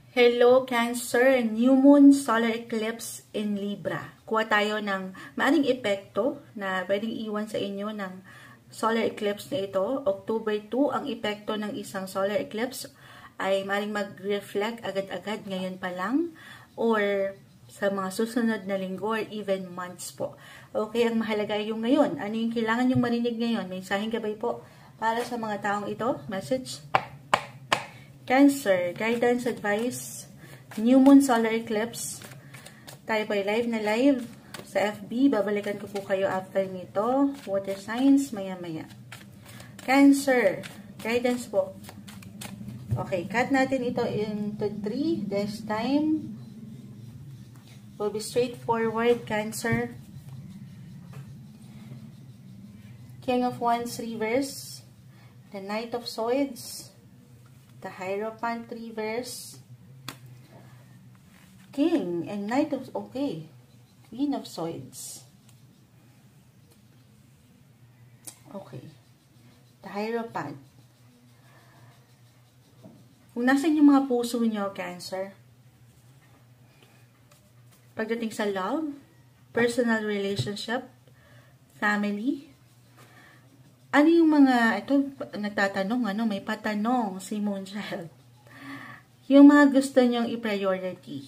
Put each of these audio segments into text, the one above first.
Hello, Cancer! New Moon Solar Eclipse in Libra. Kuha tayo ng maaring epekto na pwedeng iwan sa inyo ng solar eclipse na ito. October 2, ang epekto ng isang solar eclipse ay maaring mag-reflect agad-agad ngayon pa lang or sa mga susunod na linggo or even months po. Okay, ang mahalaga yung ngayon. Ano yung kailangan yung marinig ngayon? Mensaheng gabay po para sa mga taong ito. Message. Cancer, guidance, advice, new moon solar eclipse. Tayo po ay live na live sa FB. Babalikan ko po kayo after nito. Water signs, maya-maya. Cancer, guidance po. Okay, cut natin ito into 3 this time. Will be straightforward, Cancer. King of Wands reverse. The Knight of Swords. The Hierophant reverse, King and Knight of, okay, Queen of Swords, okay, the Hierophant. Kung nasan yung mga puso nyo, Cancer, pagdating sa love, personal relationship, family, ano yung mga, ito, nagtatanong, may patanong si Moonchild. Yung mga gusto nyong i-priority.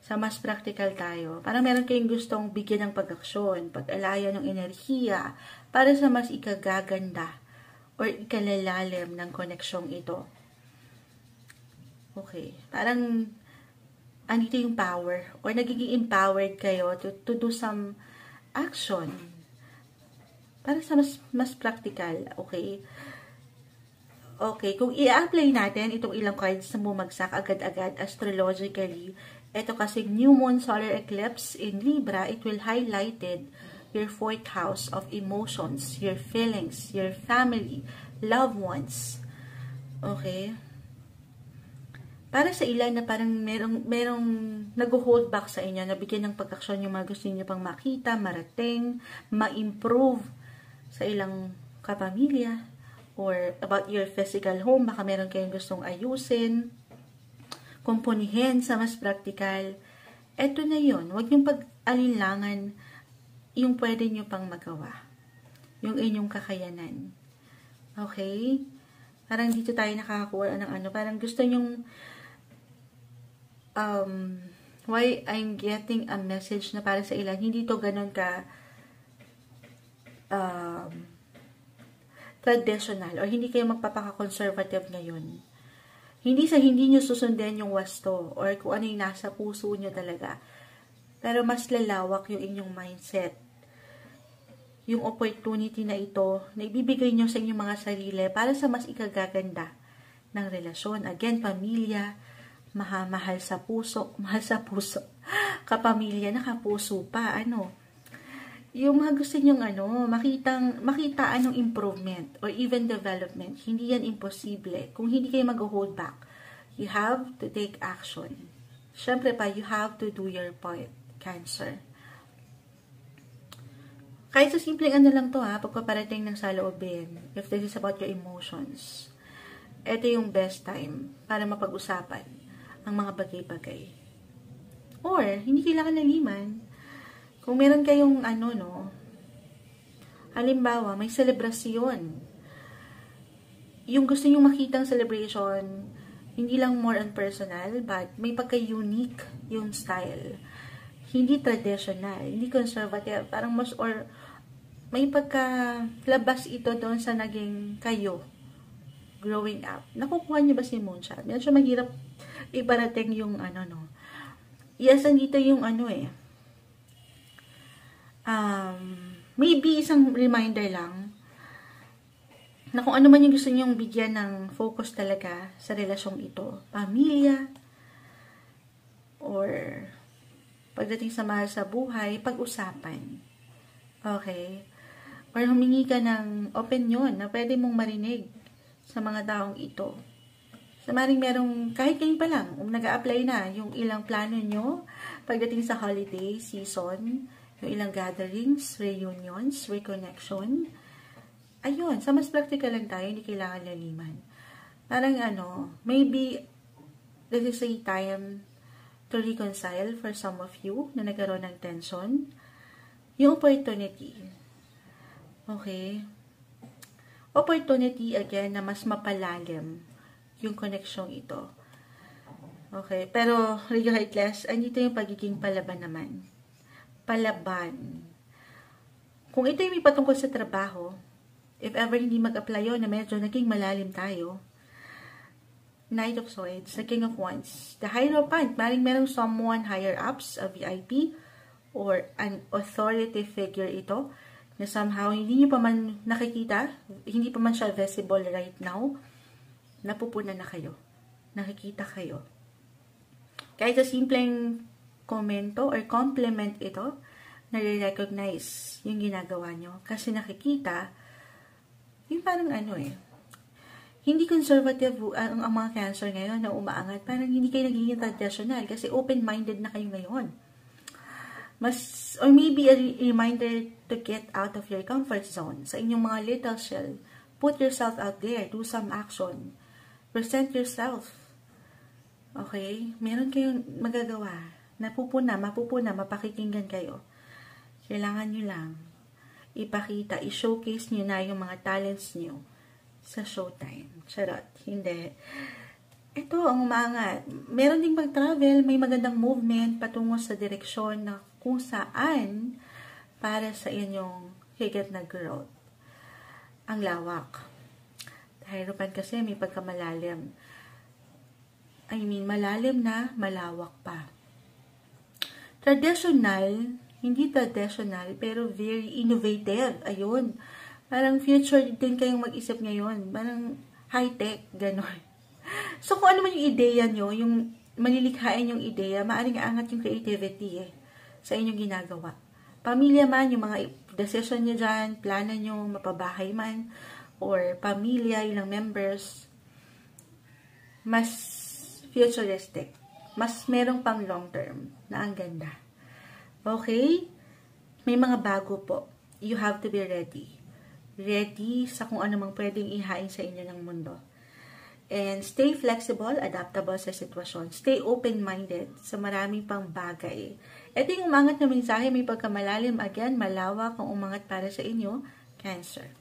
Sa mas practical tayo. Parang meron kayong gustong bigyan ng pag-aksyon, pag-alaya ng enerhiya, para sa mas ikagaganda or ikalalalim ng koneksyong ito. Okay. Parang, andito yung power or nagiging empowered kayo to do some action. Para sa mas practical, okay? Okay, kung i-apply natin itong ilang cards na bumagsak agad-agad astrologically, ito kasi new moon solar eclipse in Libra, it will highlighted your 4th house of emotions, your feelings, your family, loved ones. Okay? Para sa ilan na parang merong nag-hold back sa inyo, nabigyan ng pag-aksyon yung mga gusto niyo pang makita, marating, ma-improve sa ilang kapamilya or about your physical home, baka meron kayong gustong ayusin, kumpunihin sa mas practical. Eto na yun, huwag yung pag-alinlangan yung pwede nyo pang magawa, yung inyong kakayanan. Okay? Parang dito tayo nakakakuha ng parang gusto nyong why I'm getting a message na para sa ilan, hindi to ganun ka traditional or hindi kayo magpapaka-conservative ngayon. Hindi nyo susundin yung wasto or kung ano yung nasa puso nyo talaga. Pero mas lalawak yung inyong mindset. Yung opportunity na ito na ibibigay nyo sa inyong mga sarili para sa mas ikagaganda ng relasyon. Again, pamilya, mahal sa puso, kapamilya, nakapuso pa, yung mga gusto nyong makita anong improvement or even development, hindi yan imposible. Kung hindi kayo mag-hold back, you have to take action. Syempre pa, you have to do your part, Cancer. Kahit sa simpleng lang to pagpaparating ng saloobin, if this is about your emotions, ito yung best time para mapag-usapan ang mga bagay-bagay. Or, hindi kailangan naliman. Kung meron kayong halimbawa, may selebrasyon. Yung gusto nyong makitang celebration, hindi lang more on personal, but may pagka-unique yung style. Hindi traditional, hindi conservative, parang may pagka-labas ito doon sa naging kayo growing up. Nakukuha niyo ba si Moonchild? Medyo mahirap ibarating yung Yes, andito yung maybe isang reminder lang na kung ano man yung gusto nyong bigyan ng focus talaga sa relasyong ito, pamilya, or pagdating sa mahal sa buhay, pag-usapan. Okay? Or humingi ka ng opinion na pwede mong marinig sa mga taong ito. Sa maring merong, kahit kayo pa lang, nag-a-apply na yung ilang plano nyo pagdating sa holiday season, yung ilang gatherings, reunions, reconnection. Ayun, sa mas practical lang tayo, hindi kailangan laliman. Parang maybe This is a time to reconcile for some of you na nagkaroon ng tension. Yung opportunity. Okay? Opportunity again na mas mapalalim yung connection ito. Okay? Pero regardless, andito yung pagiging palaban naman. Palaban. Kung ito yung may patungkol sa trabaho, if ever hindi mag-apply yun na medyo naging malalim tayo, Knight of Swords, the King of Wands, the Hierophant, maring merong someone higher ups, a VIP, or an authority figure ito, na somehow hindi nyo pa man nakikita, hindi pa man siya visible right now, napupunan na kayo. Nakikita kayo. Kahit sa simpleng komento or compliment ito, nare-recognize yung ginagawa nyo. Kasi nakikita, yung parang hindi conservative ang mga Cancer ngayon na umaangat. Parang hindi kayo nagiging traditional kasi open-minded na kayo ngayon. Or maybe a reminder to get out of your comfort zone. Sa inyong mga little shell, put yourself out there, do some action. Present yourself. Okay? Meron kayong magagawa. Mapupuna, mapakikinggan kayo. Kailangan nyo lang ipakita, i-showcase nyo na yung mga talents nyo sa showtime. Charot. Hindi. Ito, ang umangat. Meron ding mag-travel, may magandang movement patungo sa direksyon na kung saan para sa inyong higit na growth. Ang lawak. Hierophant kasi may pagkamalalim. Malalim na, malawak pa. Traditional, hindi traditional, pero very innovative. Ayun. Parang future din kayong mag-isip ngayon. Parang high-tech, gano'n. So, kung ano man yung ideya nyo, yung malilikhain yung ideya, maaaring aangat yung creativity sa inyong ginagawa. Pamilya man, yung mga decision nyo dyan, plano nyo, mapabahay man, or pamilya, ilang members, mas futuristic. Mas merong pang long term na ang ganda. Okay? May mga bago po. You have to be ready. Ready sa kung ano mang pwedeng ihain sa inyo ng mundo. And stay flexible, adaptable sa sitwasyon. Stay open-minded sa maraming pang bagay. Ito yung umangat na mensahe, may pagkamalalim, again, malawak ang umangat para sa inyo, Cancer.